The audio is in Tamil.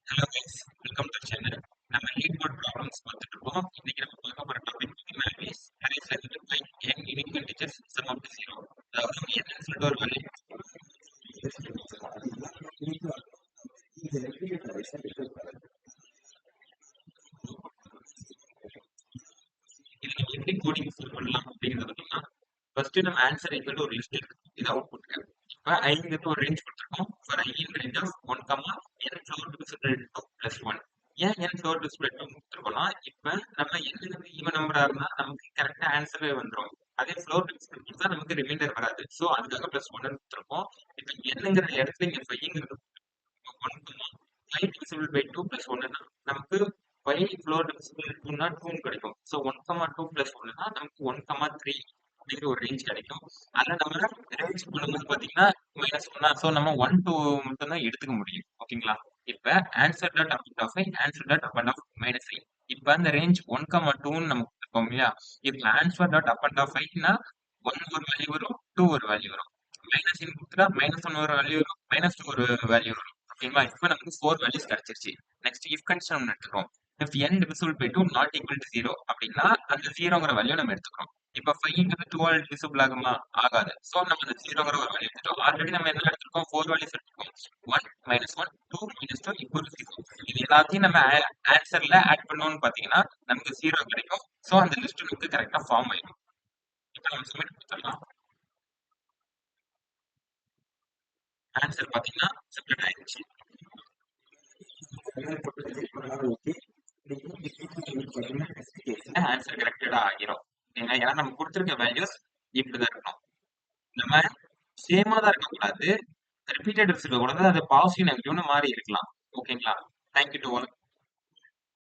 Hello guys, welcome to channel. நம்ம லீட் போர்ட் ப்ராப்ளம்ஸ் பார்த்துட்டு இருக்கோம். இன்னைக்கு நம்ம பார்க்க போற டாபிக் பார்த்தீங்கன்னா அரேஸ்ல இருந்து by n unique integers sum of the zero. அதாவது என்னன்னு சொல்லிட்டு ஒரு வேல்யூ இது நம்ம எப்படி கோடிங் சால்வ் பண்ணலாம் அப்படிங்கிறது பார்த்தீங்கன்னா ஃபர்ஸ்ட் நம்ம ஆன்சர் ஈக்குவல் ஒரு லிஸ்ட் இருக்கு. இது அவுட்புட். இப்போ ஐங்கிறது ஒரு ரேஞ்ச் கொடுத்துருக்கோம். For i in range of 1, n floor to spread 2 + 1. ஏன் n ஃப்ளோர் டு ஸ்ப்ரெட் 2 கொடுத்துருக்கோம்னா இப்போ நம்ம n ஈவன் நம்பரா இருந்தா நமக்கு கரெக்டா ஆன்சரே வந்துடும். அதே ஃப்ளோர் டு ஸ்ப்ரெட் கொடுத்தா நமக்கு ரிமைண்டர் வராது. ஸோ அதுக்காக +1 கொடுத்துருக்கோம். இப்போ என்னங்கிற இடத்துல இங்க 5ங்கிறது 1, 5 divisible by 2 + 1னா நமக்கு 5 floor divisible by 2னா 2 கிடைக்கும். ஸோ 1, 2 + 1னா நமக்கு 1, 3 அப்படிங்கிற ஒரு ரேஞ்ச் கிடைக்கும். அதுல நம்ம ரேஞ்ச் பண்ணும்போது பாத்தீங்கன்னா -1. ஸோ நம்ம 1, 2 மட்டும் தான் எடுத்துக்க முடியும். ஓகேங்களா? இப்ப answer dot append of answer dot append of -5. இப்ப அந்த ரேஞ்ச் 1, 2ன்னு நமக்கு இருக்கும் இல்லையா? இதுல ஆன்சர் டாட் அப்பண்ட் ஆஃப் 5னா 1 ஒரு வேல்யூ வரும், 2 ஒரு வேல்யூ வரும். மைனஸ் கொடுத்துட்டா -1 ஒரு வேல்யூ வரும், -2 ஒரு வேல்யூ வரும். ஓகேங்களா? இப்போ நமக்கு 4 வேல்யூஸ் கிடைச்சிருச்சு. நெக்ஸ்ட் இஃப் கண்டிஷன் ஒன்று எடுத்துக்கிறோம். If n divisible by 2 not equal to 0 அப்படின்னா அந்த 0ங்கிற வேல்யூ நம்ம எடுத்துக்கிறோம். இப்போ 5ங்கிறது 2ஆல் டிவிசிபிள் ஆகுமா? ஆகாது. ஸோ நம்ம அந்த 0ங்கிற ஒரு வேல்யூ எடுத்துட்டோம். ஆல்ரெடி நம்ம என்ன எடுத்திருக்கோம்? 4 வேல்யூஸ் எடுத்திருக்கோம். 1, -1, 2, -2 ஈக்குவல் டு 0. இது எல்லாத்தையும் நம்ம ஆன்சர்ல ஆட் பண்ணோம்னு பார்த்தீங்கன்னா நமக்கு 0 கிடைக்கும். ஸோ அந்த லிஸ்ட் நமக்கு கரெக்டாக ஃபார்ம் ஆயிடும். இப்போ நம்ம சப்மிட் கொடுத்துடலாம். ஆன்சர் பார்த்தீங்கன்னா சப்மிட் ஆயிடுச்சு. ஆன்சர் கரெக்டடா ஆகிரும். ஏன்னா நம்ம கொடுத்துருக்க வேல்யூஸ் இப்படிதான் இருக்கணும். நம்ம சேமா தான் இருக்கக்கூடாது. ரிப்பீட்டட் இருக்கக்கூடாது. அது பாசிட்டிவ் நெகட்டிவ்னு மாறி இருக்கலாம். ஓகேங்களா? Thank you to all.